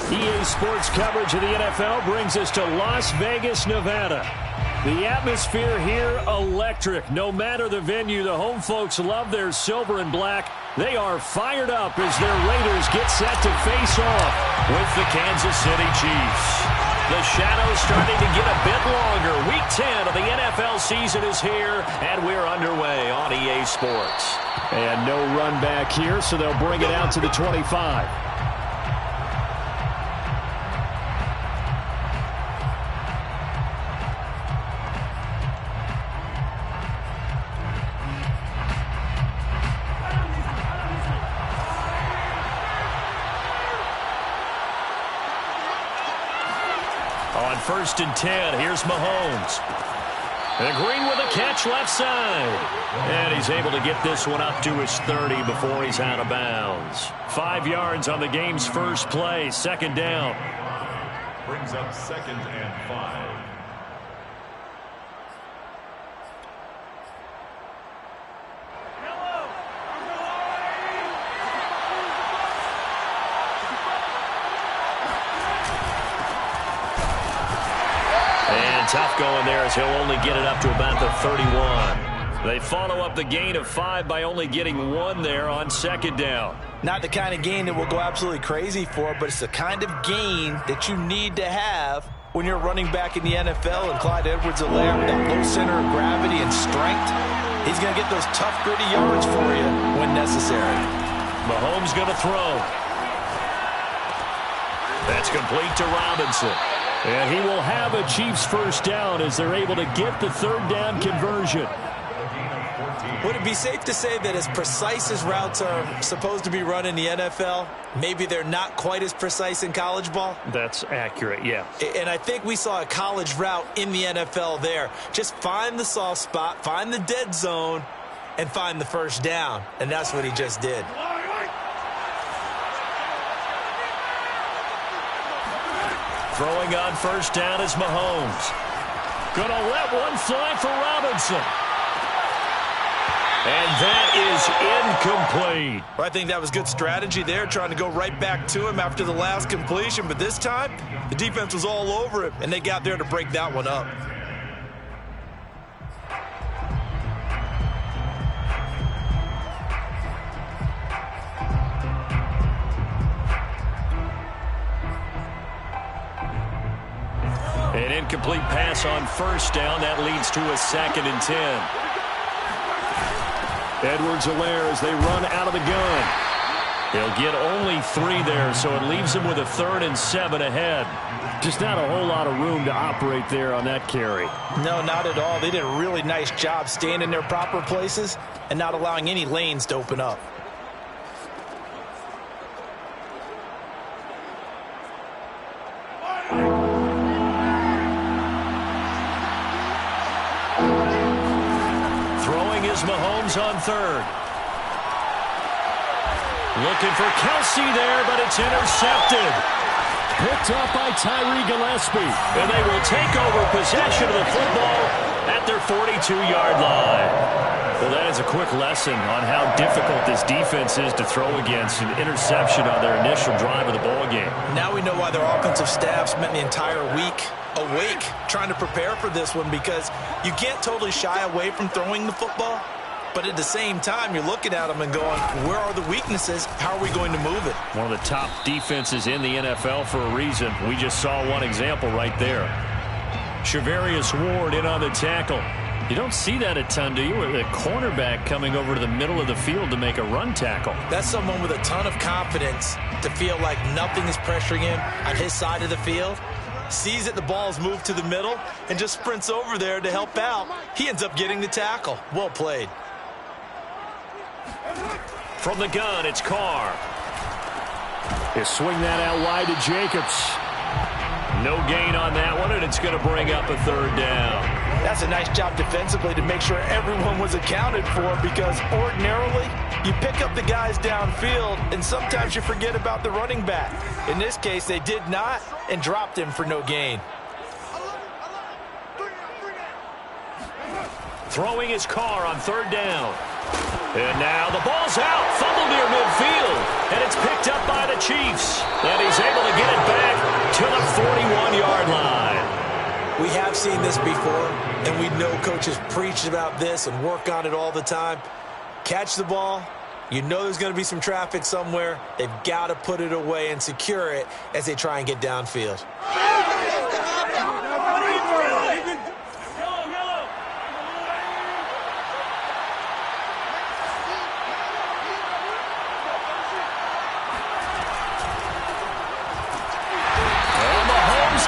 EA Sports coverage of the NFL brings us to Las Vegas, Nevada. The atmosphere here, electric. No matter the venue, the home folks love their silver and black. They are fired up as their Raiders get set to face off with the Kansas City Chiefs. The shadows starting to get a bit longer. Week 10 of the NFL season is here, and we're underway on EA Sports. And no run back here, so they'll bring it out to the 25. On 1st and 10, here's Mahomes. And Green with a catch left side. And he's able to get this one up to his 30 before he's out of bounds. 5 yards on the game's first play, 2nd down. Brings up 2nd and 5. Tough going there as he'll only get it up to about the 31. They follow up the gain of 5 by only getting 1 there on 2nd down. Not the kind of gain that we'll go absolutely crazy for, but it's the kind of gain that you need to have when you're running back in the NFL. And Clyde Edwards-Helaire with that low center of gravity and strength, he's going to get those tough, gritty yards for you when necessary. Mahomes going to throw. That's complete to Robinson. And he will have a Chiefs first down as they're able to get the 3rd down conversion. Would it be safe to say that as precise as routes are supposed to be run in the NFL, maybe they're not quite as precise in college ball? That's accurate, yeah. And I think we saw a college route in the NFL there. Just find the soft spot, find the dead zone, and find the first down. And that's what he just did. Throwing on 1st down is Mahomes. Gonna let one fly for Robinson. And that is incomplete. Well, I think that was good strategy there, trying to go right back to him after the last completion. But this time, the defense was all over him, and they got there to break that one up. An incomplete pass on 1st down. That leads to a 2nd and 10. Edwards-Helaire as they run out of the gun. They'll get only 3 there, so it leaves them with a 3rd and 7 ahead. Just not a whole lot of room to operate there on that carry. No, not at all. They did a really nice job staying in their proper places and not allowing any lanes to open up. Mahomes on 3rd. Looking for Kelsey there, but it's intercepted. Picked up by Tyree Gillespie. And they will take over possession of the football at their 42-yard line. Well, that is a quick lesson on how difficult this defense is to throw against. An interception on their initial drive of the ballgame. Now we know why their offensive staff spent the entire week awake trying to prepare for this one, because you can't totally shy away from throwing the football, but at the same time you're looking at them and going, where are the weaknesses? How are we going to move it? One of the top defenses in the NFL for a reason. We just saw one example right there. Charvarius Ward in on the tackle. You don't see that a ton, do you? With a cornerback coming over to the middle of the field to make a run tackle. That's someone with a ton of confidence to feel like nothing is pressuring him on his side of the field. Sees that the ball's moved to the middle and just sprints over there to help out. He ends up getting the tackle. Well played. From the gun, it's Carr. They swing that out wide to Jacobs. No gain on that one, and it's going to bring up a 3rd down. That's a nice job defensively to make sure everyone was accounted for, because ordinarily you pick up the guys downfield and sometimes you forget about the running back. In this case, they did not and dropped him for no gain. Throwing his Carr on 3rd down. And now the ball's out. Fumble near midfield. And it's picked up by the Chiefs. And he's able to get it back. seen this before, and we know coaches preach about this and work on it all the time. Catch the ball. You know there's going to be some traffic somewhere. They've got to put it away and secure it as they try and get downfield.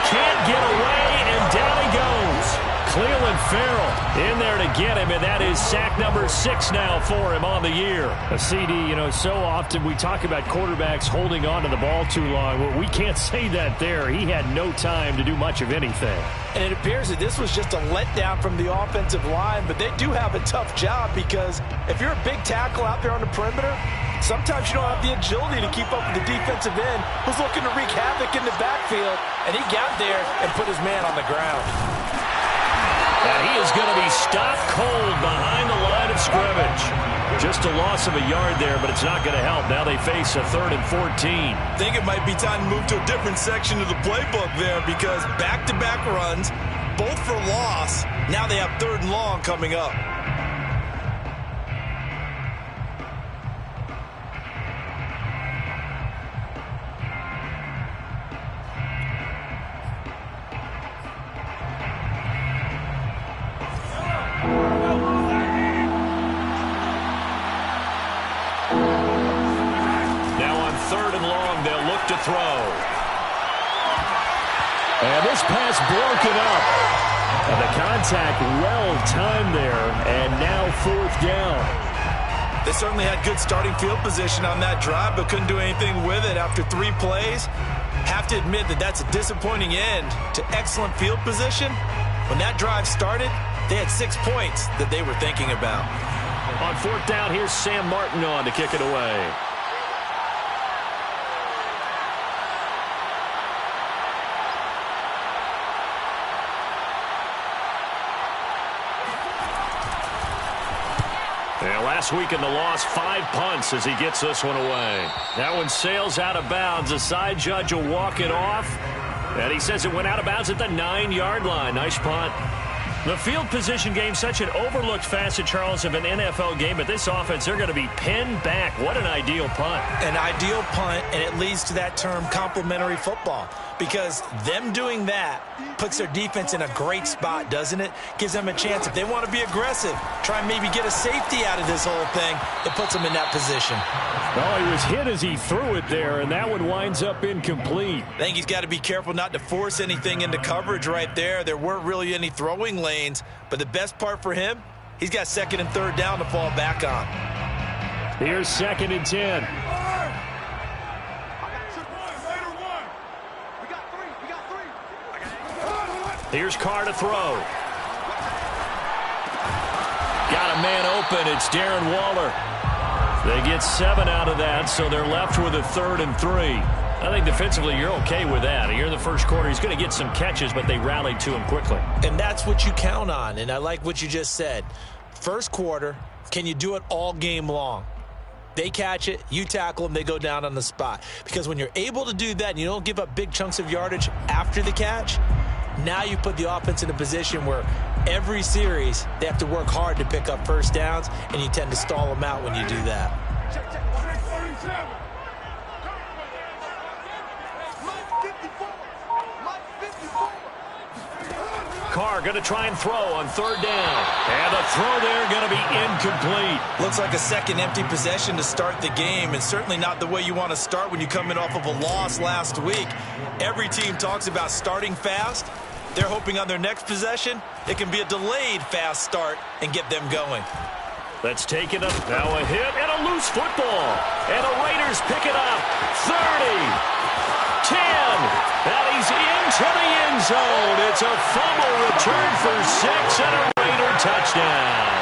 Can't get away, and down he goes. Clelin Ferrell in there to get him, and that is sack number 6 now for him on the year. A CD, you know, so often we talk about quarterbacks holding on to the ball too long. Well, we can't say that there. He had no time to do much of anything. And it appears that this was just a letdown from the offensive line, but they do have a tough job because if you're a big tackle out there on the perimeter, sometimes you don't have the agility to keep up with the defensive end who's looking to wreak havoc in the backfield, and he got there and put his man on the ground. And he is going to be stopped cold behind the line of scrimmage. Just a loss of a yard there, but it's not going to help. Now they face a 3rd and 14. I think it might be time to move to a different section of the playbook there because back-to-back runs, both for loss. Now they have 3rd and long coming up. To throw. And this pass broken up. And the contact well timed there, and now 4th down. They certainly had good starting field position on that drive, but couldn't do anything with it after 3 plays. Have to admit that that's a disappointing end to excellent field position. When that drive started, they had 6 points that they were thinking about. On 4th down, here's Sam Martin on to kick it away. Last week in the loss, 5 punts as he gets this one away. That one sails out of bounds. The side judge will walk it off. And he says it went out of bounds at the 9-yard line. Nice punt. The field position game, such an overlooked facet, Charles, of an NFL game. But this offense, they're going to be pinned back. What an ideal punt. An ideal punt, and it leads to that term complementary football. Because them doing that puts their defense in a great spot, doesn't it? Gives them a chance, if they want to be aggressive, try and maybe get a safety out of this whole thing. It puts them in that position. Well, he was hit as he threw it there, and that one winds up incomplete. I think he's got to be careful not to force anything into coverage right there. There weren't really any throwing lanes, but the best part for him, he's got 2nd and 3rd down to fall back on. Here's 2nd and 10. Here's Carr to throw. Got a man open. It's Darren Waller. They get 7 out of that, so they're left with a 3rd and 3. I think defensively you're okay with that. Here in the first quarter, he's going to get some catches, but they rallied to him quickly. And that's what you count on, and I like what you just said. First quarter, can you do it all game long? They catch it, you tackle them, they go down on the spot. Because when you're able to do that and you don't give up big chunks of yardage after the catch, now you put the offense in a position where every series they have to work hard to pick up first downs, and you tend to stall them out when you do that. Carr going to try and throw on 3rd down. And the throw there going to be incomplete. Looks like a second empty possession to start the game, and certainly not the way you want to start when you come in off of a loss last week. Every team talks about starting fast. They're hoping on their next possession, it can be a delayed fast start and get them going. Let's take it up. Now a hit and a loose football. And the Raiders pick it up. 30. 10. And he's into the end zone. It's a fumble return for 6 and a Raider touchdown.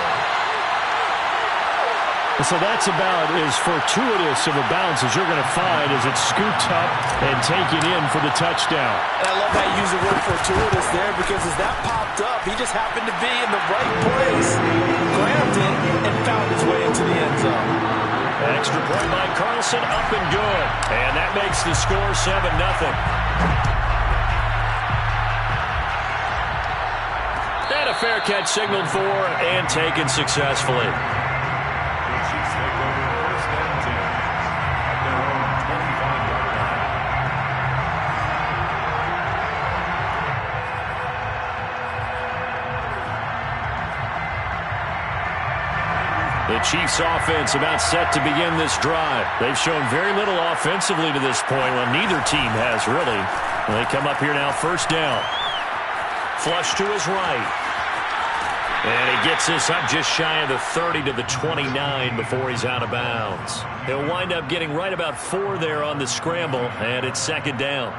So that's about as fortuitous of a bounce as you're going to find as it's scooped up and taken in for the touchdown. And I love how you use the word fortuitous there, because as that popped up, he just happened to be in the right place, grabbed it, and found his way into the end zone. Extra point by Carlson, up and good. And that makes the score 7-0. fair catch signaled for and taken successfully. The Chiefs take over 1st and 10 at their own 25-yard line. The Chiefs offense about set to begin this drive. They've shown very little offensively to this point. Well, neither team has really. They come up here now, 1st down. Flush to his right. And he gets this up just shy of the 30 to the 29 before he's out of bounds. He'll wind up getting right about 4 there on the scramble, and it's 2nd down.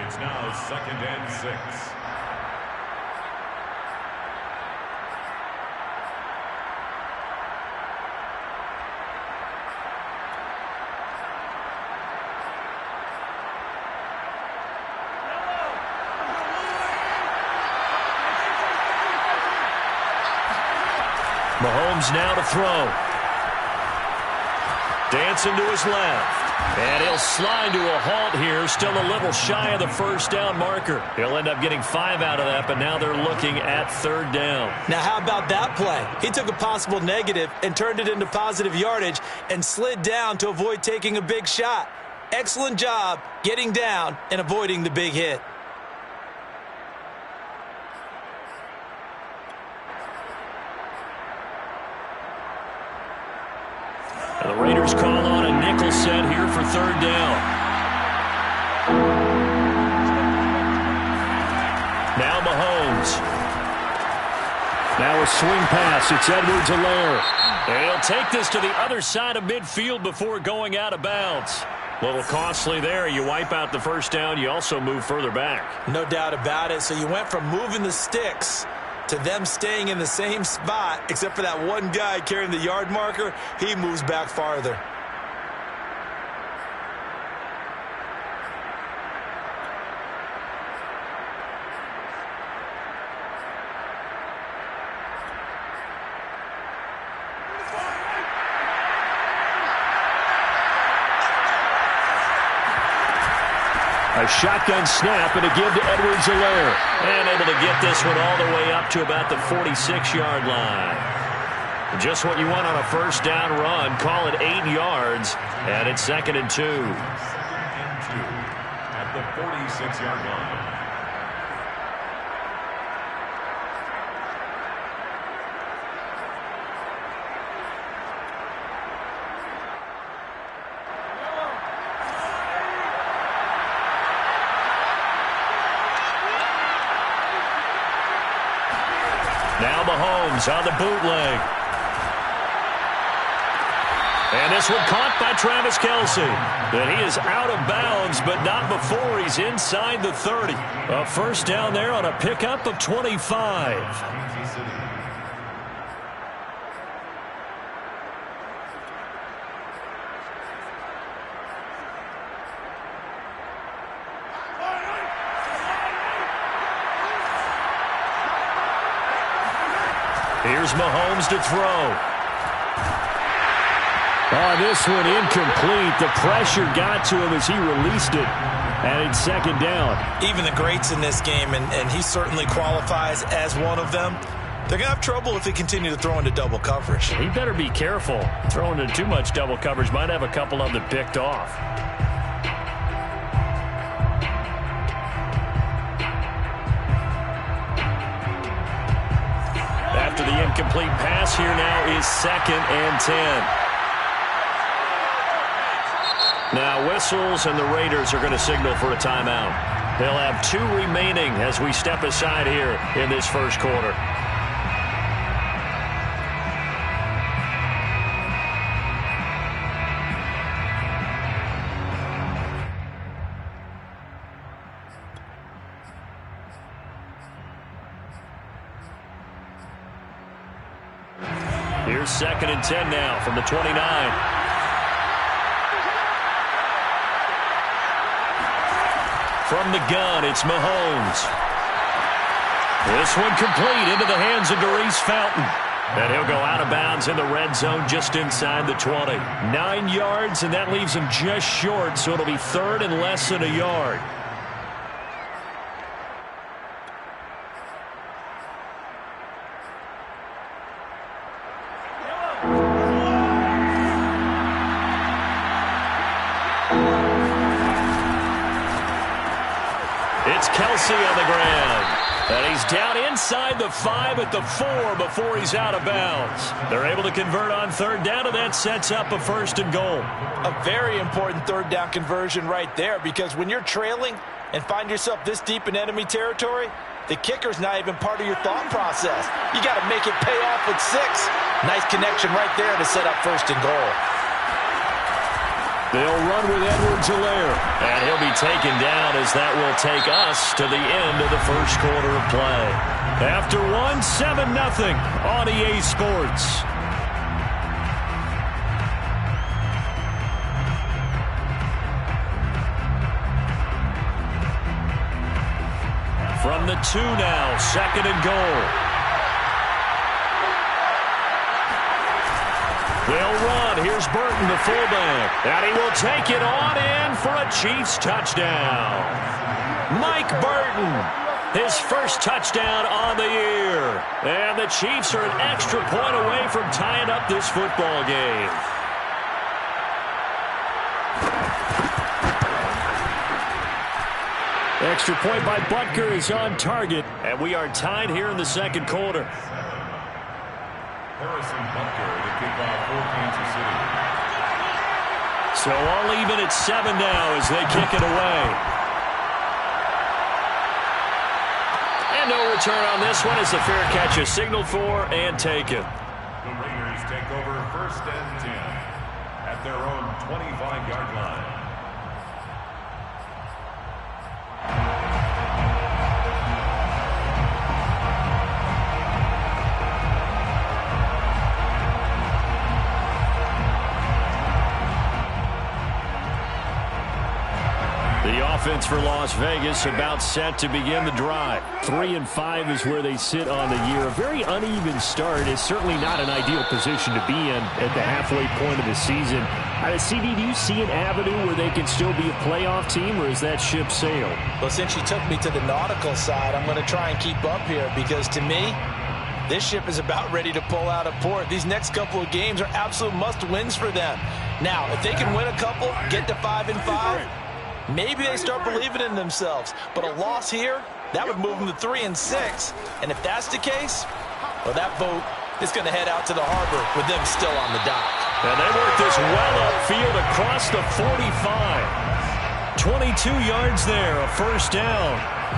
It's now 2nd and 6. Mahomes now to throw. Dancing to his left. And he'll slide to a halt here, still a little shy of the 1st down marker. He'll end up getting 5 out of that, but now they're looking at 3rd down. Now, how about that play? He took a possible negative and turned it into positive yardage and slid down to avoid taking a big shot. Excellent job getting down and avoiding the big hit. The Raiders call on a nickel set here for 3rd down. Now Mahomes. Now a swing pass. It's Edwards-Helaire. And he'll take this to the other side of midfield before going out of bounds. A little costly there. You wipe out the 1st down. You also move further back. No doubt about it. So you went from moving the sticks to them staying in the same spot, except for that one guy carrying the yard marker. He moves back farther. A shotgun snap and a give to Edwards-Helaire. And able to get this one all the way up to about the 46-yard line. Just what you want on a 1st down run. Call it 8 yards. And it's 2nd and 2. 2nd and 2 at the 46-yard line. Now Mahomes on the bootleg. And this one caught by Travis Kelce. And he is out of bounds, but not before he's inside the 30. A 1st down there on a pickup of 25. Here's Mahomes to throw. Oh, this one incomplete. The pressure got to him as he released it. And it's 2nd down. Even the greats in this game, and he certainly qualifies as one of them, they're going to have trouble if they continue to throw into double coverage. He better be careful. Throwing into too much double coverage might have a couple of them picked off. After the incomplete pass, here now is 2nd and 10. Now whistles, and the Raiders are going to signal for a timeout. They'll have 2 remaining as we step aside here in this 1st quarter. Here's 2nd and 10 now from the 29. From the gun, it's Mahomes. This one complete into the hands of Daurice Fountain. And he'll go out of bounds in the red zone just inside the 20. 9 yards, and that leaves him just short, so it'll be 3rd and less than a yard. It's Kelsey on the ground. And he's down inside the 5 at the 4 before he's out of bounds. They're able to convert on third down, and that sets up a 1st and goal. A very important third down conversion right there, because when you're trailing and find yourself this deep in enemy territory, the kicker's not even part of your thought process. You got to make it pay off with 6. Nice connection right there to set up 1st and goal. They'll run with Edwards-Helaire, and he'll be taken down as that will take us to the end of the first quarter of play. After 7-0 on EA Sports. From the 2 now, 2nd and goal. They'll run. Here's Burton, the fullback. And he will take it on in for a Chiefs touchdown. Mike Burton, his first touchdown on the year. And the Chiefs are an extra point away from tying up this football game. Extra point by Butker is on target. And we are tied here in the second quarter. Harrison Butker to kick off for Kansas City. So all even at 7 now as they kick it away. And no return on this one as the fair catch is signaled for and taken. The Raiders take over 1st and 10 at their own 25-yard line. Offense for Las Vegas about set to begin the drive. 3-5 is where they sit on the year. A very uneven start is certainly not an ideal position to be in at the halfway point of the season. CD, do you see an avenue where they can still be a playoff team, or is that ship sailed? Well, since you took me to the nautical side, I'm going to try and keep up here, because to me, this ship is about ready to pull out of port. These next couple of games are absolute must-wins for them. Now, if they can win a couple, get to 5-5, maybe they start believing in themselves. But a loss here, that would move them to 3-6. And if that's the case, well, that boat is going to head out to the harbor with them still on the dock. And they work this well upfield across the 45. 22 yards there, a 1st down.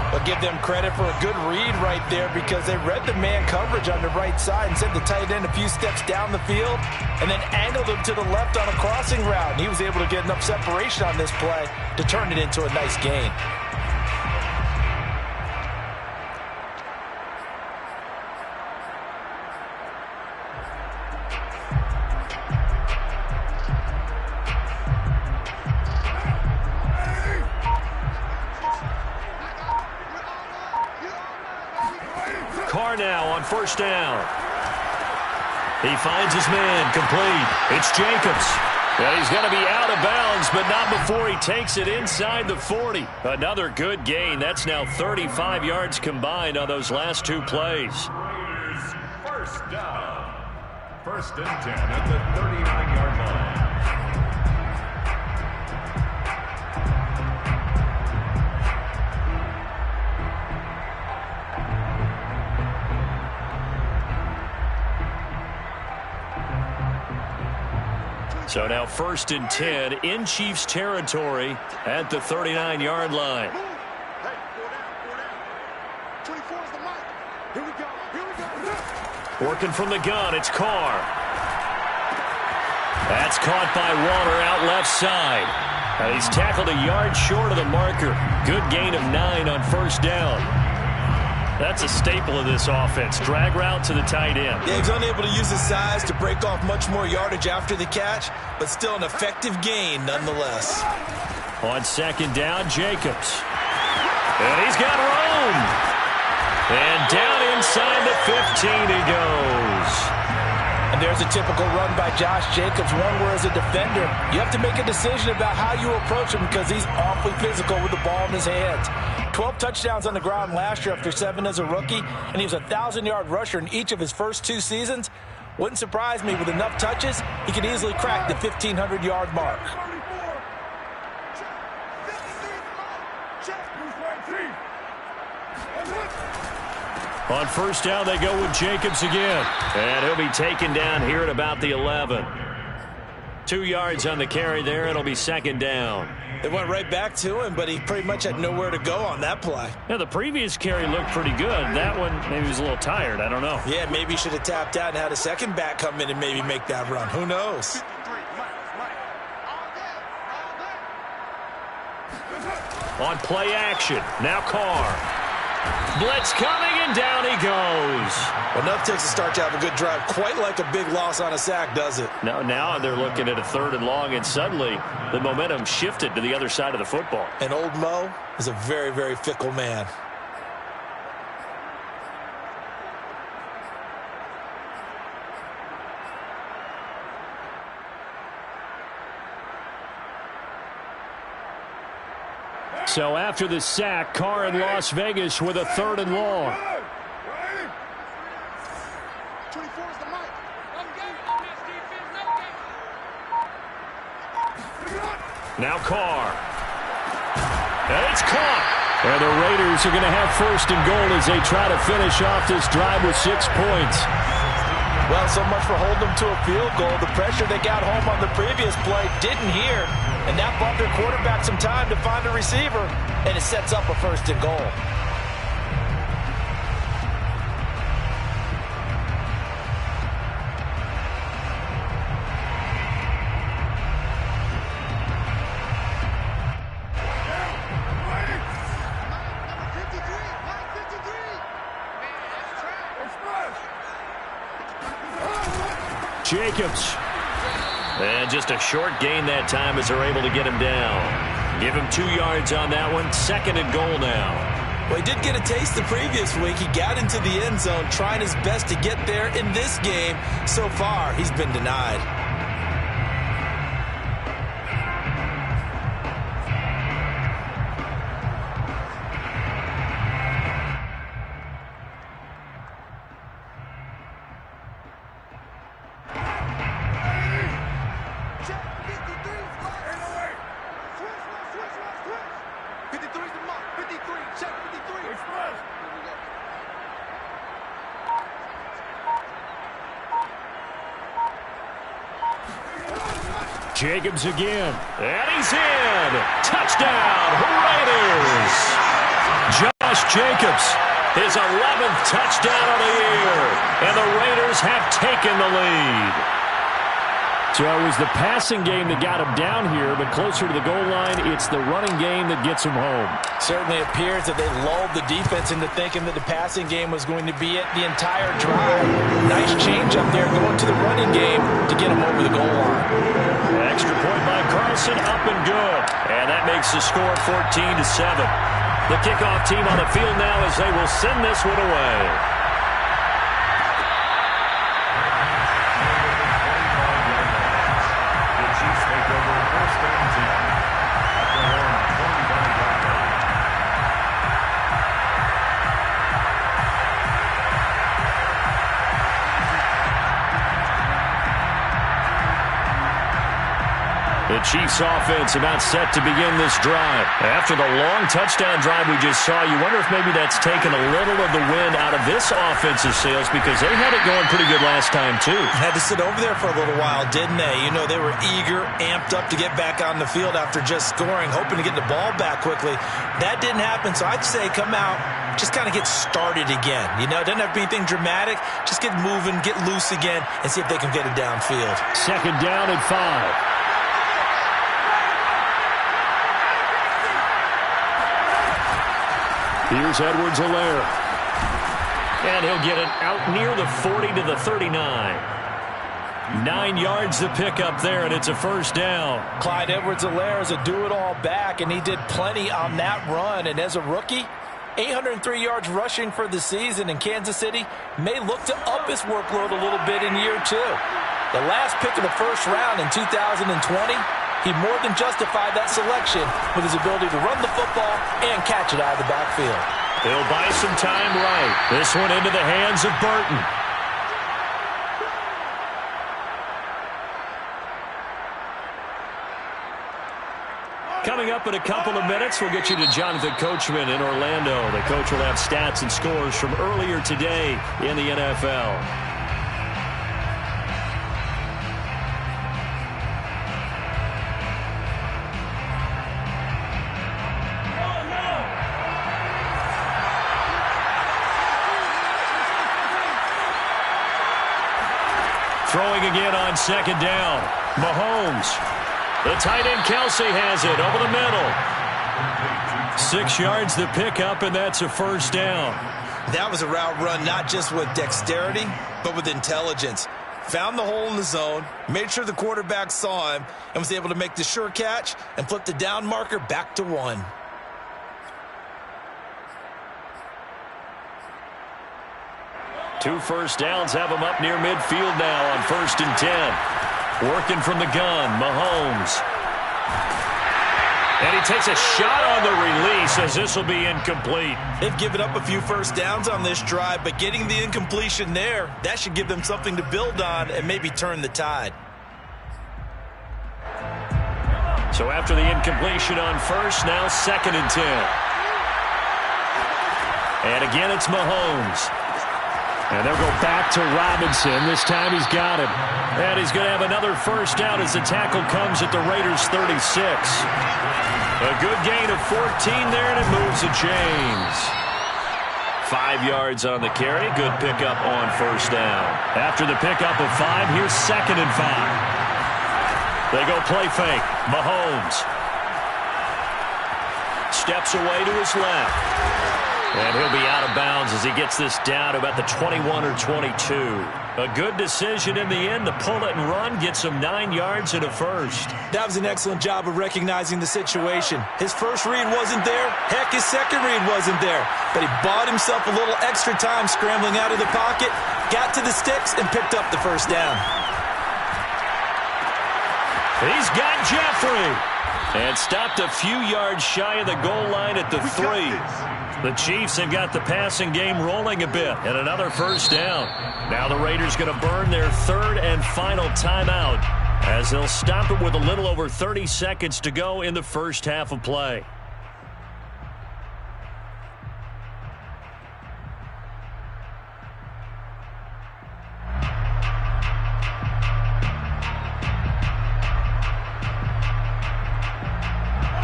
But give them credit for a good read right there, because they read the man coverage on the right side and sent the tight end a few steps down the field and then angled him to the left on a crossing route. And he was able to get enough separation on this play to turn it into a nice gain. Carr now on 1st down. He finds his man, complete. It's Jacobs. And he's going to be out of bounds, but not before he takes it inside the 40. Another good gain. That's now 35 yards combined on those last 2 plays. Raiders 1st down. 1st and 10 at the 39-yard line. So now 1st and 10 in Chiefs territory at the 39-yard line. Working from the gun, it's Carr. That's caught by Waller out left side. And he's tackled a yard short of the marker. Good gain of 9 on 1st down. That's a staple of this offense. Drag route to the tight end. Yeah, he's unable to use his size to break off much more yardage after the catch, but still an effective gain nonetheless. On 2nd down, Jacobs. And he's got room. And down inside the 15 he goes. And there's a typical run by Josh Jacobs, one where as a defender, you have to make a decision about how you approach him, because he's awfully physical with the ball in his hands. 12 touchdowns on the ground last year after 7 as a rookie, and he was a 1,000-yard rusher in each of his first 2 seasons. Wouldn't surprise me, with enough touches, he could easily crack the 1,500-yard mark. On first down, they go with Jacobs again. And he'll be taken down here at about the 11. 2 yards on the carry there. It'll be second down. They went right back to him, but he pretty much had nowhere to go on that play. Yeah, the previous carry looked pretty good. That one, maybe he was a little tired. I don't know. Yeah, maybe he should have tapped out and had a second back come in and maybe make that run. Who knows? On play action. Now Carr. Blitz coming, and down he goes. Well, enough takes to start to have a good drive. Quite like a big loss on a sack, does it? Now they're looking at a 3rd and long, and suddenly the momentum shifted to the other side of the football. And old Mo is a very, very fickle man. So after the sack, Carr in Las Vegas with a 3rd and long. Now Carr. And it's caught. And the Raiders are going to have 1st and goal as they try to finish off this drive with 6 points. Well, so much for holding them to a field goal. The pressure they got home on the previous play didn't hear, and that bought their quarterback some time to find a receiver, and it sets up a 1st and goal. Jacobs. And just a short gain that time as they're able to get him down. Give him 2 yards on that one. 2nd and goal now. Well, he did get a taste the previous week. He got into the end zone trying his best to get there in this game. So far, he's been denied. Jacobs again. And he's in. Touchdown, Raiders. Josh Jacobs, his 11th touchdown of the year. And the Raiders have taken the lead. So it was the passing game that got him down here, but closer to the goal line, it's the running game that gets him home. Certainly appears that they lulled the defense into thinking that the passing game was going to be it the entire drive. Nice change up there going to the running game to get him over the goal line. Extra point by Carlson, up and good. And that makes the score 14-7. The kickoff team on the field now as they will send this one away. The Chiefs offense about set to begin this drive. After the long touchdown drive we just saw, you wonder if maybe that's taken a little of the wind out of this offensive sails because they had it going pretty good last time too. Had to sit over there for a little while, didn't they? You know, they were eager, amped up to get back on the field after just scoring, hoping to get the ball back quickly. That didn't happen, so I'd say come out, just kind of get started again. You know, it doesn't have to be anything dramatic. Just get moving, get loose again, and see if they can get it downfield. 2nd down and 5. Here's Edwards-Helaire. And he'll get it out near the 40 to the 39. 9 yards to pick up there, and it's a 1st down. Clyde Edwards-Helaire is a do-it-all back, and he did plenty on that run. And as a rookie, 803 yards rushing for the season, in Kansas City may look to up his workload a little bit in year 2. The last pick of the 1st round in 2020, he more than justified that selection with his ability to run the football and catch it out of the backfield. He'll buy some time right. This one into the hands of Burton. Coming up in a couple of minutes, we'll get you to Jonathan Coachman in Orlando. The coach will have stats and scores from earlier today in the NFL. Throwing again on second down. Mahomes. The tight end Kelsey has it over the middle. 6 yards the pickup, and that's a first down. That was a route run not just with dexterity, but with intelligence. Found the hole in the zone, made sure the quarterback saw him, and was able to make the sure catch and flip the down marker back to 1. Two first downs have him up near midfield now on 1st and 10. Working from the gun, Mahomes. And he takes a shot on the release as this will be incomplete. They've given up a few first downs on this drive, but getting the incompletion there, that should give them something to build on and maybe turn the tide. So after the incompletion on first, now 2nd and 10. And again, it's Mahomes. And they'll go back to Robinson. This time he's got him. And he's going to have another first down as the tackle comes at the Raiders' 36. A good gain of 14 there, and it moves the chains. 5 yards on the carry. Good pickup on first down. After the pickup of 5, here's 2nd and 5. They go play fake. Mahomes steps away to his left. And he'll be out of bounds as he gets this down to about the 21 or 22. A good decision in the end to pull it and run, gets him 9 yards and a first. That was an excellent job of recognizing the situation. His first read wasn't there. Heck, his second read wasn't there. But he bought himself a little extra time scrambling out of the pocket, got to the sticks, and picked up the first down. He's got Jeffrey. And stopped a few yards shy of the goal line at the 3. The Chiefs have got the passing game rolling a bit, and another first down. Now the Raiders going to burn their 3rd and final timeout as they'll stop it with a little over 30 seconds to go in the first half of play.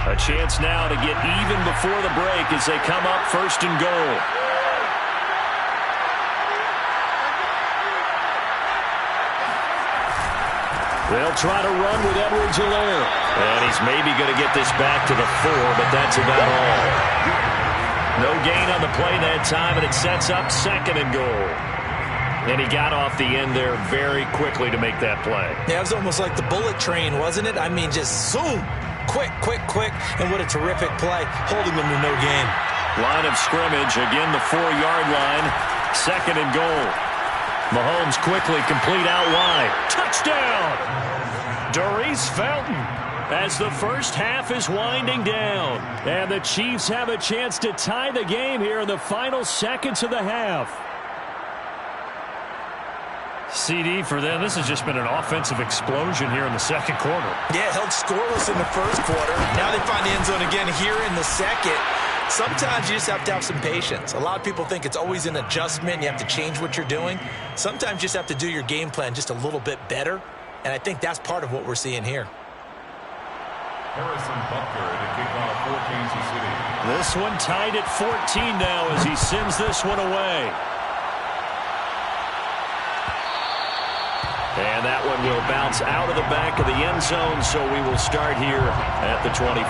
A chance now to get even before the break as they come up 1st and goal. They'll try to run with Edwards-Helaire. And he's maybe going to get this back to the 4, but that's about all. No gain on the play that time, and it sets up 2nd and goal. And he got off the end there very quickly to make that play. Yeah, it was almost like the bullet train, wasn't it? I mean, just zoom. Quick, quick, quick, and what a terrific play, holding them to no gain. Line of scrimmage, again the 4-yard line, 2nd and goal. Mahomes quickly complete out wide. Touchdown! Darius Felton as the first half is winding down. And the Chiefs have a chance to tie the game here in the final seconds of the half. CD for them. This has just been an offensive explosion here in the 2nd quarter. Yeah, held scoreless in the 1st quarter. Now they find the end zone again here in the 2nd. Sometimes you just have to have some patience. A lot of people think it's always an adjustment. You have to change what you're doing. Sometimes you just have to do your game plan just a little bit better. And I think that's part of what we're seeing here. Harrison Butker to kick off for Kansas City. This one tied at 14 now as he sends this one away. And that one will bounce out of the back of the end zone, so we will start here at the 25.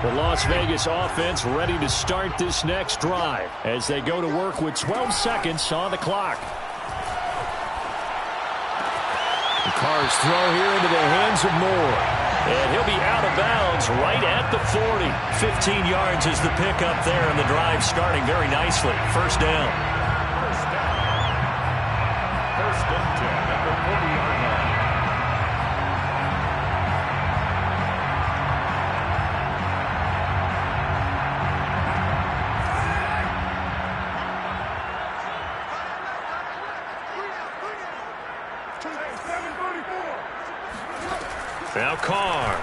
The Las Vegas offense ready to start this next drive as they go to work with 12 seconds on the clock. The Cards throw here into the hands of Moore. And he'll be out of bounds right at the 40. 15 yards is the pickup there, and the drive starting very nicely. First down. First and 10 at the 40-yard line. Carr.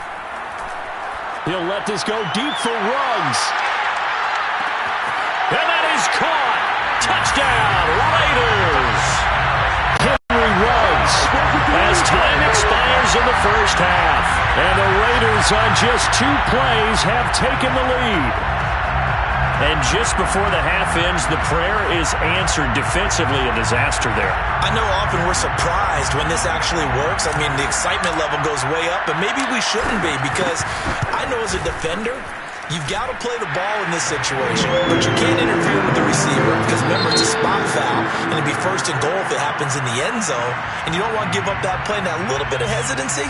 He'll let this go deep for Ruggs. And that is caught. Touchdown, Raiders. Henry Ruggs as time expires in the first half. And the Raiders on just 2 plays have taken the lead. And just before the half ends, the prayer is answered. Defensively, a disaster there. I know often we're surprised when this actually works. I mean, the excitement level goes way up, but maybe we shouldn't be, because I know as a defender, you've got to play the ball in this situation, but you can't interfere with the receiver because, remember, it's a spot foul, and it'd be first and goal if it happens in the end zone, and you don't want to give up that play. And that little bit of hesitancy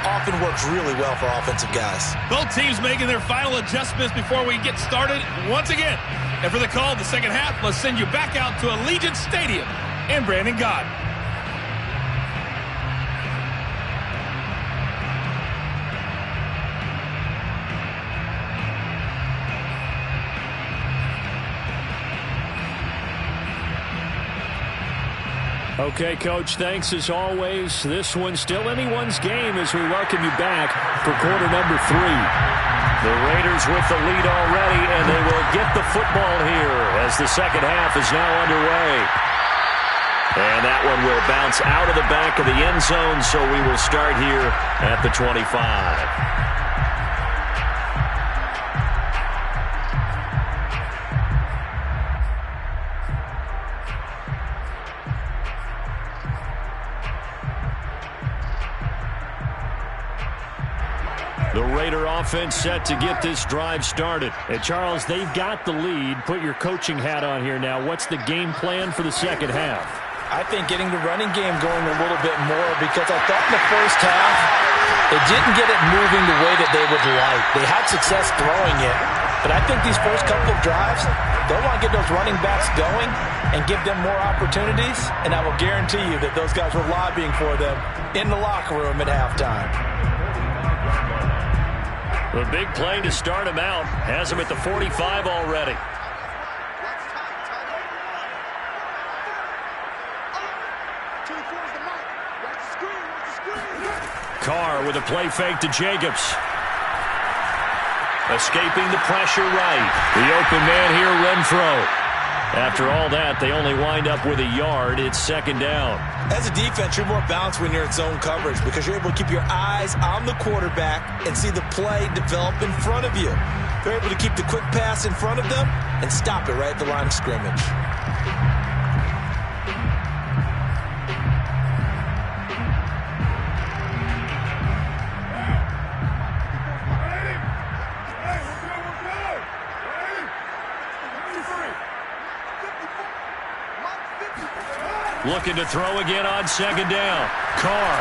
often works really well for offensive guys. Both teams making their final adjustments before we get started once again. And for the call of the second half, let's send you back out to Allegiant Stadium in Brandon Gaudin. Okay, Coach, thanks as always. This one's still anyone's game as we welcome you back for quarter number 3. The Raiders with the lead already, and they will get the football here as the second half is now underway. And that one will bounce out of the back of the end zone, so we will start here at the 25. The Raider offense set to get this drive started. And, Charles, they've got the lead. Put your coaching hat on here now. What's the game plan for the second half? I think getting the running game going a little bit more, because I thought in the first half they didn't get it moving the way that they would like. They had success throwing it, but I think these first couple of drives, they'll want to get those running backs going and give them more opportunities, and I will guarantee you that those guys were lobbying for them in the locker room at halftime. The big play to start him out has him at the 45 already. Carr with a play fake to Jacobs. Escaping the pressure right. The open man here, Renfro. After all that, they only wind up with a yard. It's second down. As a defense, you're more balanced when you're in zone coverage because you're able to keep your eyes on the quarterback and see the play develop in front of you. They're able to keep the quick pass in front of them and stop it right at the line of scrimmage. Looking to throw again on second down. Carr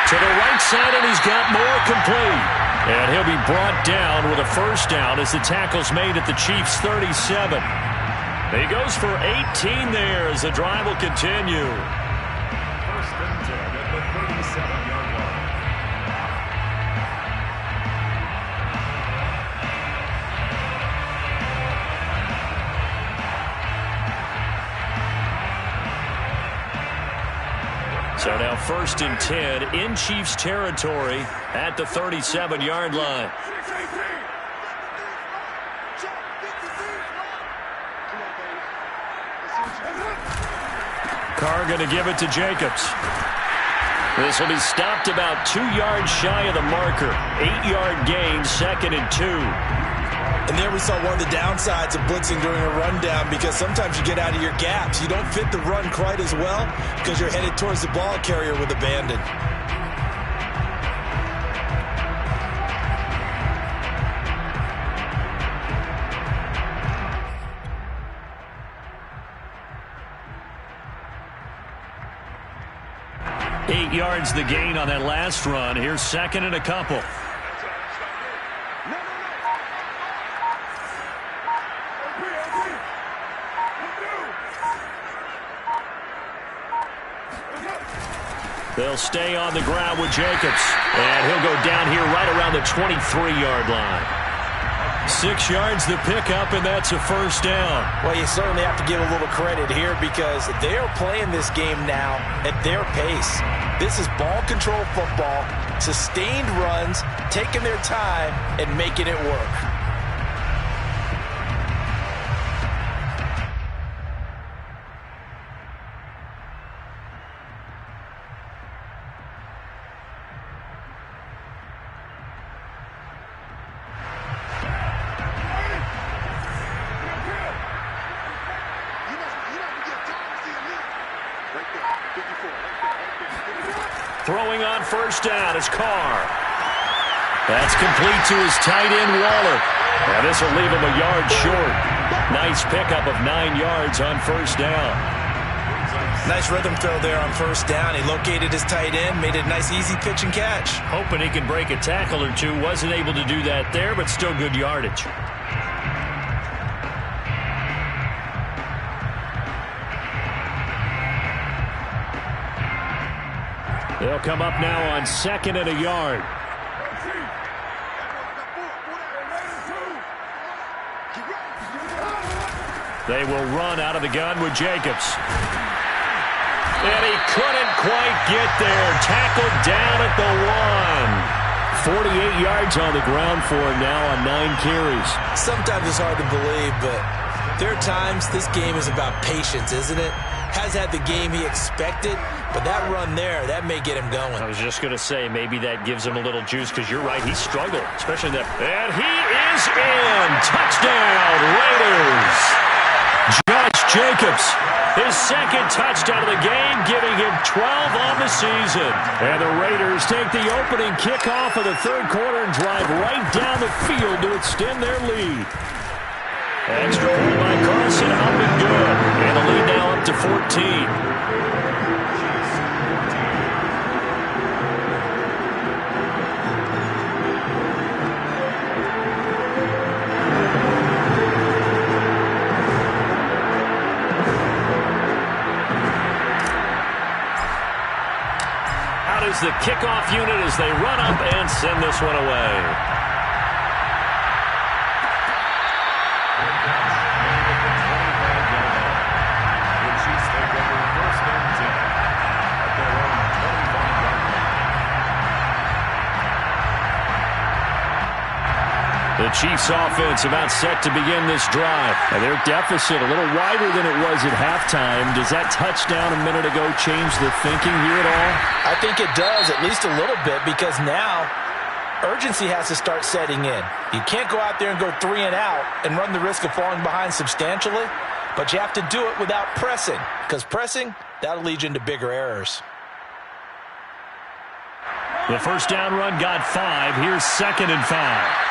to the right side, and he's got more complete. And he'll be brought down with a first down as the tackle's made at the Chiefs' 37. He goes for 18 there as the drive will continue. First and 10 at the 37-yard line. So now first and 10 in Chiefs territory at the 37-yard line. Carr going to give it to Jacobs. This will be stopped about 2 yards shy of the marker. 8-yard gain, second and 2. And there we saw one of the downsides of blitzing during a rundown, because sometimes you get out of your gaps. You don't fit the run quite as well because you're headed towards the ball carrier with abandon. Eight yards the gain on that last run. Here's second and a couple. They'll stay on the ground with Jacobs. And he'll go down here right around the 23-yard line. 6 yards the pickup, and that's a first down. Well, you certainly have to give a little credit here because they are playing this game now at their pace. This is ball control football, sustained runs, taking their time, and making it work. Throwing on first down is Carr. That's complete to his tight end, Waller. Now this will leave him a yard short. Nice pickup of 9 yards on first down. Nice rhythm throw there on first down. He located his tight end, made it a nice easy pitch and catch. Hoping he can break a tackle or two. Wasn't able to do that there, but still good yardage. They'll come up now on 2nd and a yard. They will run out of the gun with Jacobs. And he couldn't quite get there. Tackled down at the 1. 48 yards on the ground for him now on 9 carries. Sometimes it's hard to believe, but there are times this game is about patience, isn't it? Has had the game he expected, but that run there, that may get him going. I was just going to say, maybe that gives him a little juice, because you're right, he struggled, especially that. And he is in! Touchdown, Raiders! Josh Jacobs, his 2nd touchdown of the game, giving him 12 on the season. And the Raiders take the opening kickoff of the 3rd quarter and drive right down the field to extend their lead. Extra point by Carlson, up and good. And the lead now up to 14. Out is the kickoff unit as they run up and send this one away. The Chiefs offense about set to begin this drive. And their deficit a little wider than it was at halftime. Does that touchdown a minute ago change the thinking here at all? I think it does, at least a little bit, because now urgency has to start setting in. You can't go out there and go 3 and out and run the risk of falling behind substantially, but you have to do it without pressing, because pressing, that'll lead you into bigger errors. The first down run got 5. Here's 2nd and 5.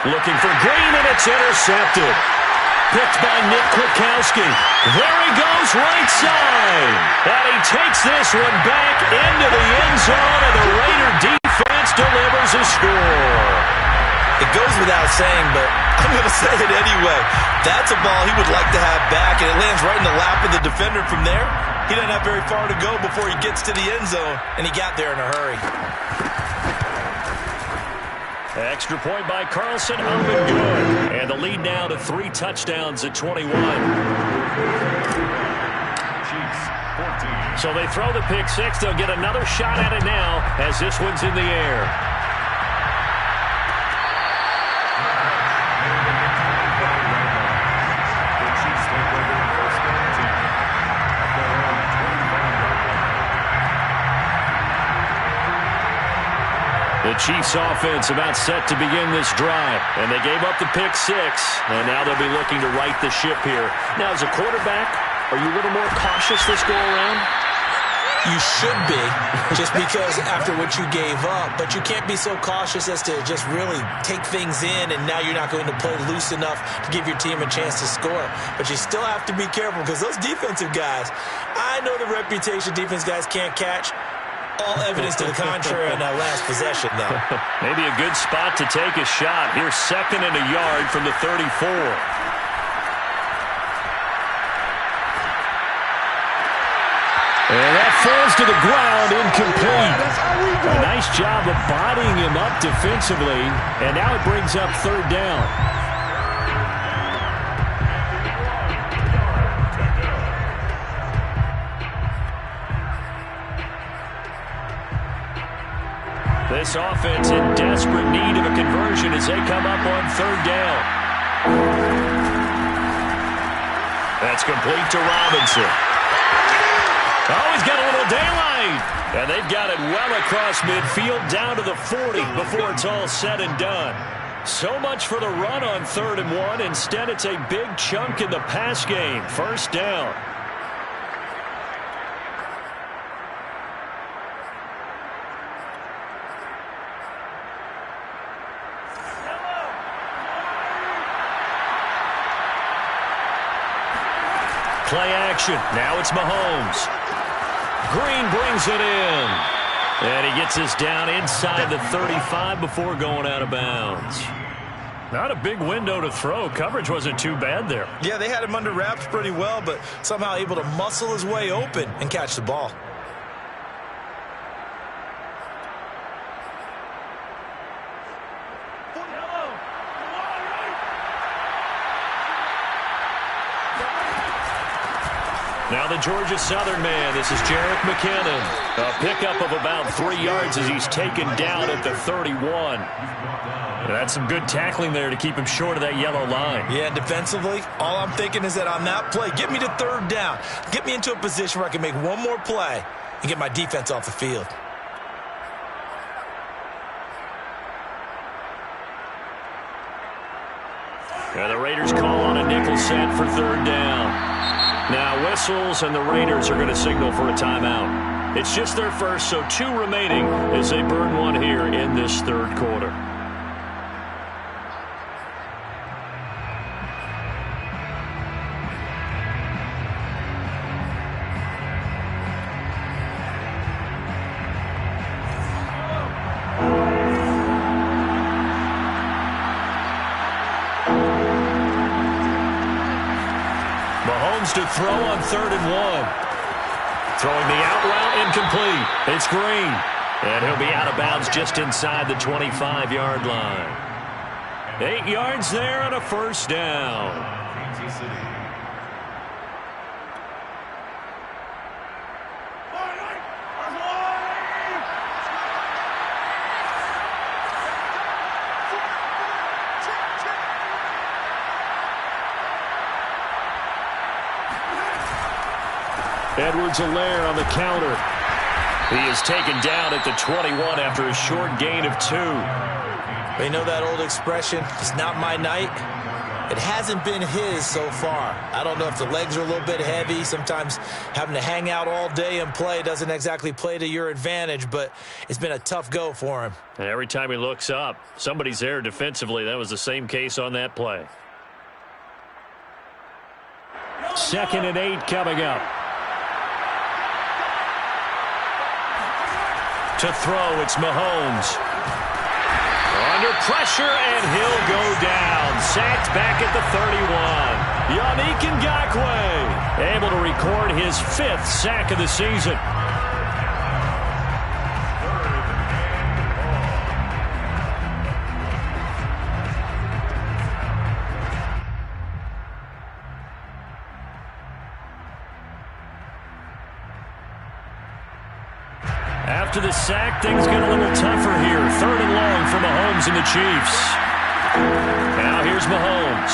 Looking for Green, and it's intercepted. Picked by Nick Kwiatkowski. There he goes, right side. And he takes this one back into the end zone, and the Raider defense delivers a score. It goes without saying, but I'm going to say it anyway. That's a ball he would like to have back, and it lands right in the lap of the defender from there. He doesn't have very far to go before he gets to the end zone, and he got there in a hurry. Extra point by Carlson, up and good. And the lead now to 3 touchdowns at 21. So they throw the pick 6. They'll get another shot at it now as this one's in the air. The Chiefs offense about set to begin this drive. And they gave up the pick 6. And now they'll be looking to right the ship here. Now, as a quarterback, are you a little more cautious this go around? You should be, just because after what you gave up. But you can't be so cautious as to just really take things in, and now you're not going to play loose enough to give your team a chance to score. But you still have to be careful, because those defensive guys, I know the reputation defense guys can't catch. All evidence to the contrary on that last possession, though. Maybe a good spot to take a shot. Here's 2nd and a yard from the 34. And that falls to the ground, incomplete. A nice job of bodying him up defensively, and now it brings up third down. This offense in desperate need of a conversion as they come up on third down. That's complete to Robinson. Oh, he's got a little daylight. And they've got it well across midfield down to the 40 before it's all said and done. So much for the run on 3rd and 1. Instead, it's a big chunk in the pass game. First down. Play action. Now it's Mahomes. Green brings it in. And he gets us down inside the 35 before going out of bounds. Not a big window to throw. Coverage wasn't too bad there. Yeah, they had him under wraps pretty well, but somehow able to muscle his way open and catch the ball. Now the Georgia Southern man, this is Jerick McKinnon. A pickup of about 3 yards as he's taken down at the 31. That's some good tackling there to keep him short of that yellow line. Yeah, defensively, all I'm thinking is that on that play, get me to third down. Get me into a position where I can make one more play and get my defense off the field. And the Raiders call on a nickel set for third down. Now whistles, and the Raiders are going to signal for a timeout. It's just their first, so 2 remaining as they burn one here in this third quarter. To throw on 3rd and 1. Throwing the out route incomplete. It's Green. And he'll be out of bounds just inside the 25-yard line. 8 yards there on a first down. Edwards-Helaire on the counter. He is taken down at the 21 after a short gain of 2. They know that old expression, it's not my night. It hasn't been his so far. I don't know if the legs are a little bit heavy. Sometimes having to hang out all day and play doesn't exactly play to your advantage, but it's been a tough go for him. And every time he looks up, somebody's there defensively. That was the same case on that play. 2nd and 8 coming up. To throw, it's Mahomes. Under pressure, and he'll go down. Sacked back at the 31. Yannick Ngakoue able to record his 5th sack of the season. After the sack, things get a little tougher here. 3rd and long for Mahomes and the Chiefs. Now here's Mahomes.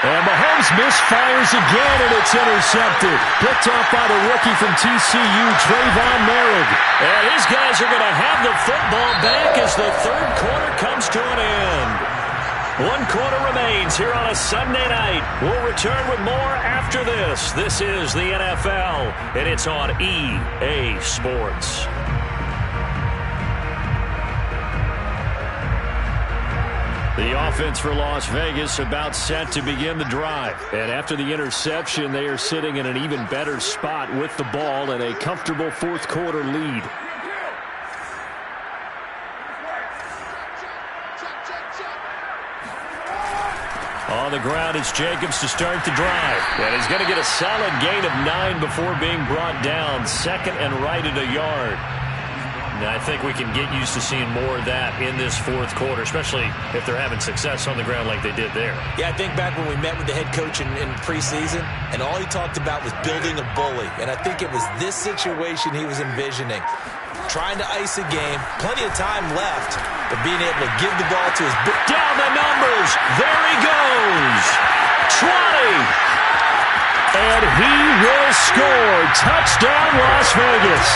And Mahomes misfires again, and it's intercepted. Picked off by the rookie from TCU, Trayvon Merrick. And his guys are going to have the football back as the third quarter comes to an end. 1 quarter remains here on a Sunday night. We'll return with more after this. This is the NFL, and it's on EA Sports. The offense for Las Vegas about set to begin the drive. And after the interception, they are sitting in an even better spot with the ball and a comfortable 4th quarter lead. On the ground, it's Jacobs to start the drive. And he's going to get a solid gain of 9 before being brought down. Second and right at a yard. Now, I think we can get used to seeing more of that in this fourth quarter, especially if they're having success on the ground like they did there. Yeah, I think back when we met with the head coach in preseason, and all he talked about was building a bully. And I think it was this situation he was envisioning. Trying to ice a game, plenty of time left, but being able to give the ball to his... Down the numbers! There he goes! Trotting! And he will score! Touchdown, Las Vegas!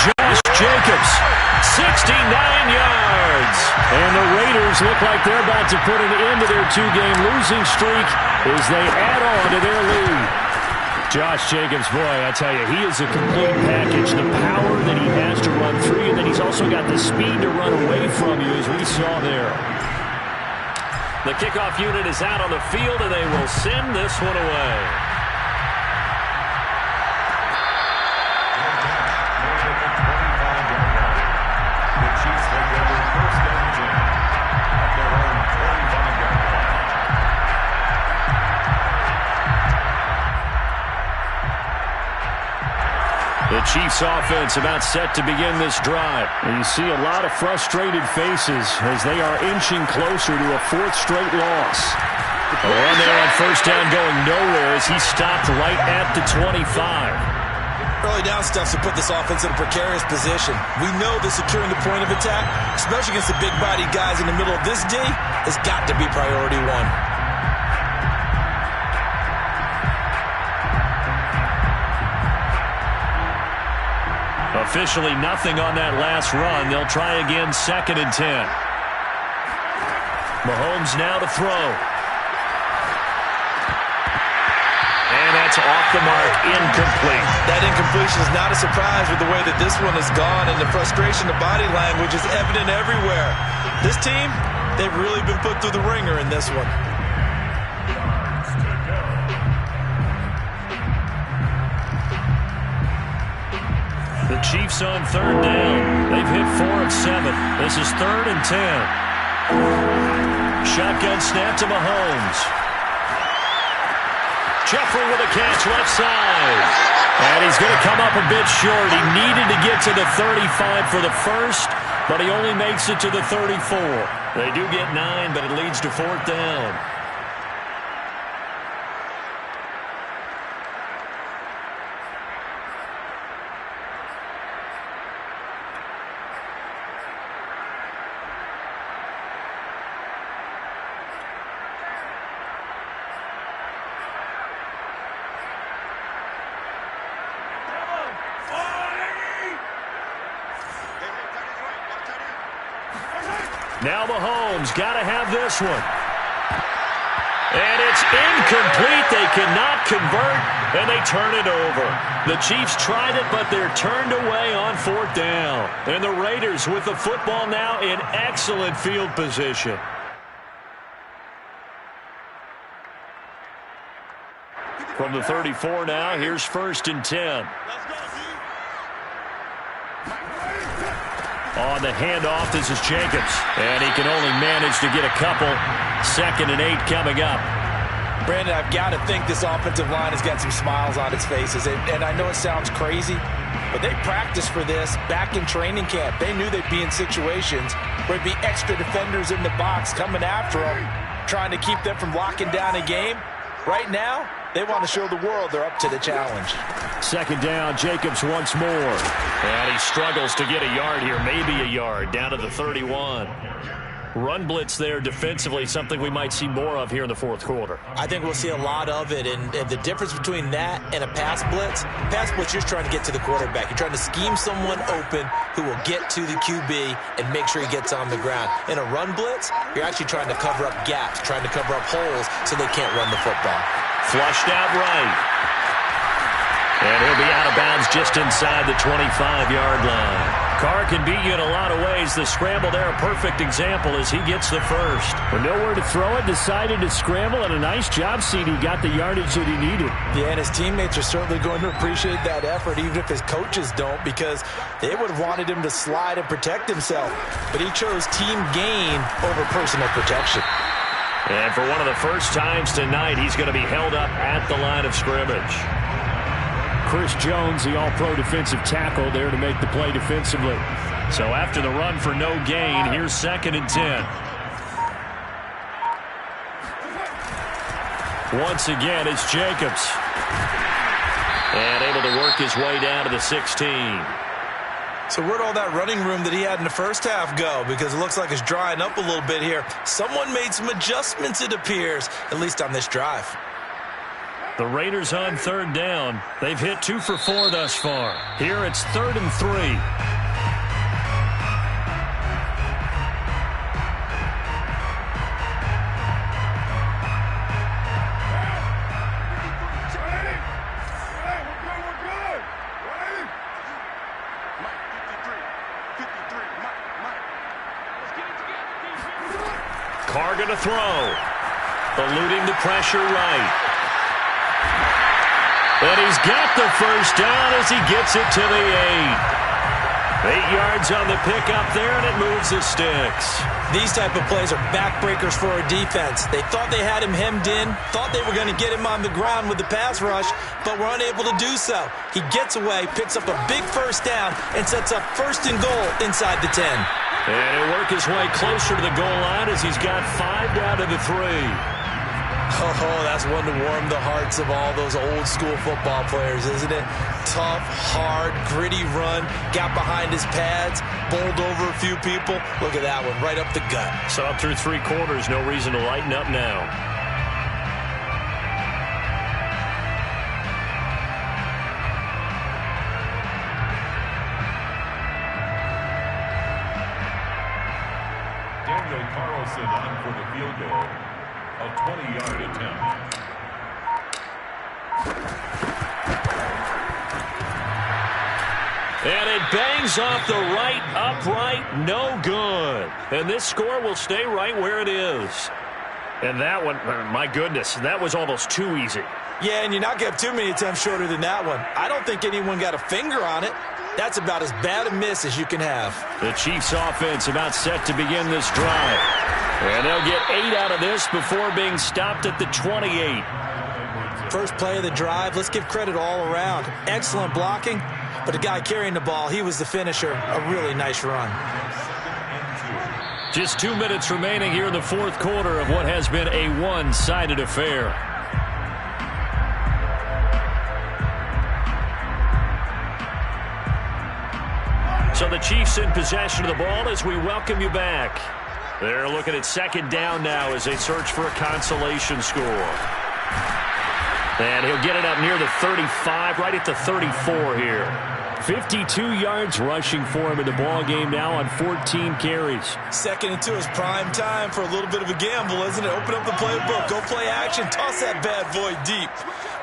Josh Jacobs, 69 yards! And the Raiders look like they're about to put an end to their 2-game losing streak as they add on to their lead. Josh Jacobs, boy, I tell you, he is a complete package. The power that he has to run through you, and then he's also got the speed to run away from you, as we saw there. The kickoff unit is out on the field, and they will send this one away. The Chiefs offense about set to begin this drive. And you see a lot of frustrated faces as they are inching closer to a 4th straight loss. A run there on first down going nowhere as he stopped right at the 25. Early down stuff to put this offense in a precarious position. We know that securing the point of attack, especially against the big-bodied guys in the middle of this D, has got to be priority one. Officially nothing on that last run. They'll try again, 2nd and 10. Mahomes now to throw. And that's off the mark, incomplete. That incompletion is not a surprise with the way that this one has gone, and the frustration, the body language is evident everywhere. This team, they've really been put through the ringer in this one. The Chiefs on 3rd down. They've hit 4 of 7. This is 3rd and 10. Shotgun snap to Mahomes. Jeffrey with a catch left side. And he's going to come up a bit short. He needed to get to the 35 for the first, but he only makes it to the 34. They do get 9, but it leads to 4th down. Now Mahomes got to have this one. And it's incomplete. They cannot convert, and they turn it over. The Chiefs tried it, but they're turned away on 4th down. And the Raiders with the football now in excellent field position. From the 34 now, here's 1st and 10. On the handoff, this is Jacobs. And he can only manage to get a couple. 2nd and 8 coming up. Brandon, I've got to think this offensive line has got some smiles on its faces. And I know it sounds crazy, but they practiced for this back in training camp. They knew they'd be in situations where there'd be extra defenders in the box coming after them, trying to keep them from locking down a game. Right now, they want to show the world they're up to the challenge. 2nd down, Jacobs once more. And he struggles to get a yard here, maybe a yard, down to the 31. Run blitz there defensively, something we might see more of here in the 4th quarter. I think we'll see a lot of it, and the difference between that and a pass blitz, you're trying to get to the quarterback. You're trying to scheme someone open who will get to the QB and make sure he gets on the ground. In a run blitz, you're actually trying to cover up gaps, trying to cover up holes so they can't run the football. Flushed out right. And he'll be out of bounds just inside the 25-yard line. Carr can beat you in a lot of ways. The scramble there, a perfect example as he gets the first. With nowhere to throw it, decided to scramble, and a nice job, CD. Got the yardage that he needed. Yeah, and his teammates are certainly going to appreciate that effort, even if his coaches don't, because they would have wanted him to slide and protect himself. But he chose team gain over personal protection. And for one of the first times tonight, he's going to be held up at the line of scrimmage. Chris Jones, the all-pro defensive tackle, there to make the play defensively. So after the run for no gain, here's 2nd and 10. Once again, it's Jacobs. And able to work his way down to the 16. So where'd all that running room that he had in the first half go? Because it looks like it's drying up a little bit here. Someone made some adjustments, it appears, at least on this drive. The Raiders on 3rd down. They've hit 2 for 4 thus far. Here it's 3rd and 3. Carr going to throw. Eluding the pressure right. And he's got the first down as he gets it to the 8. 8 yards on the pickup there, and it moves the sticks. These type of plays are backbreakers for a defense. They thought they had him hemmed in, thought they were going to get him on the ground with the pass rush, but were unable to do so. He gets away, picks up a big first down, and sets up 1st and goal inside the 10. And he'll work his way closer to the goal line as he's got 5 down to the 3. Oh, that's one to warm the hearts of all those old-school football players, isn't it? Tough, hard, gritty run, got behind his pads, bowled over a few people. Look at that one, right up the gut. So up through 3 quarters, no reason to lighten up now. Daniel Carlson on for the field goal. A 20-yard attempt. And it bangs off the right upright, no good. And this score will stay right where it is. And that one, my goodness, that was almost too easy. Yeah, and you're not going to have too many attempts shorter than that one. I don't think anyone got a finger on it. That's about as bad a miss as you can have. The Chiefs offense about set to begin this drive. And they'll get 8 out of this before being stopped at the 28. First play of the drive, let's give credit all around. Excellent blocking, but the guy carrying the ball, he was the finisher. A really nice run. Just 2 minutes remaining here in the 4th quarter of what has been a one-sided affair. So the Chiefs in possession of the ball as we welcome you back. They're looking at 2nd down now as they search for a consolation score. And he'll get it up near the 35, right at the 34 here. 52 yards rushing for him in the ball game now on 14 carries. 2nd and 2 is prime time for a little bit of a gamble, isn't it? Open up the playbook, go play action, toss that bad boy deep.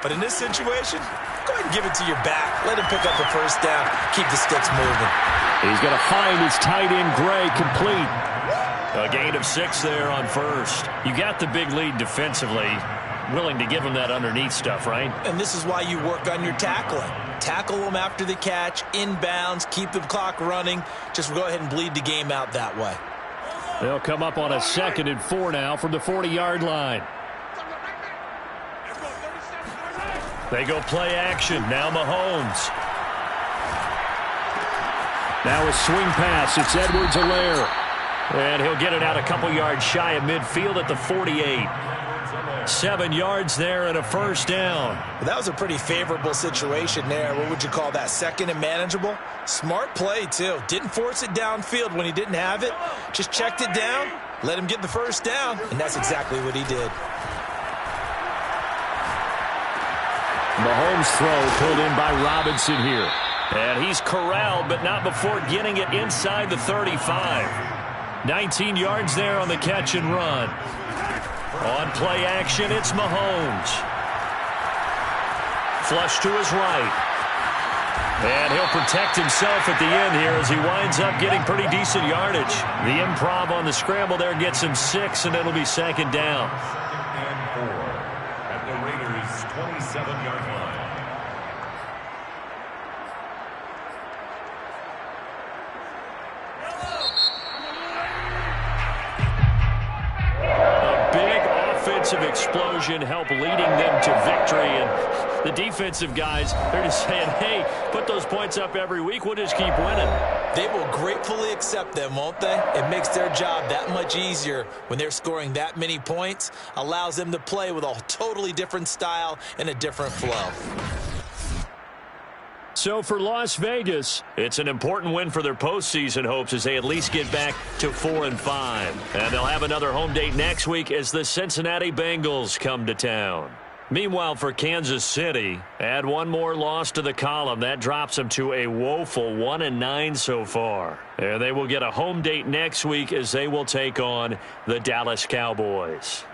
But in this situation, go ahead and give it to your back. Let him pick up the first down, keep the sticks moving. He's going to find his tight end, Gray, complete. A gain of 6 there on first. You got the big lead defensively. Willing to give him that underneath stuff, right? And this is why you work on your tackling. Tackle them after the catch, inbounds, keep the clock running. Just go ahead and bleed the game out that way. They'll come up on a 2nd and 4 now from the 40-yard line. They go play action. Now Mahomes. Now a swing pass. It's Edwards-Helaire. And he'll get it out a couple yards shy of midfield at the 48. 7 yards there and a first down. Well, that was a pretty favorable situation there. What would you call that? 2nd and manageable? Smart play, too. Didn't force it downfield when he didn't have it. Just checked it down, let him get the first down, and that's exactly what he did. Mahomes' throw pulled in by Robinson here. And he's corralled, but not before getting it inside the 35. 19 yards there on the catch and run. On play action, it's Mahomes. Flush to his right. And he'll protect himself at the end here as he winds up getting pretty decent yardage. The improv on the scramble there gets him 6, and it'll be 2nd down. 2nd and 4 at the Raiders' 27-yard line. A big offensive explosion help leading them to victory. And the defensive guys, they're just saying, hey, put those points up every week. We'll just keep winning. They will gratefully accept them, won't they? It makes their job that much easier when they're scoring that many points. Allows them to play with a totally different style and a different flow. So for Las Vegas, it's an important win for their postseason hopes as they at least get back to 4-5. And they'll have another home date next week as the Cincinnati Bengals come to town. Meanwhile, for Kansas City, add one more loss to the column. That drops them to a woeful 1-9 so far. And they will get a home date next week as they will take on the Dallas Cowboys.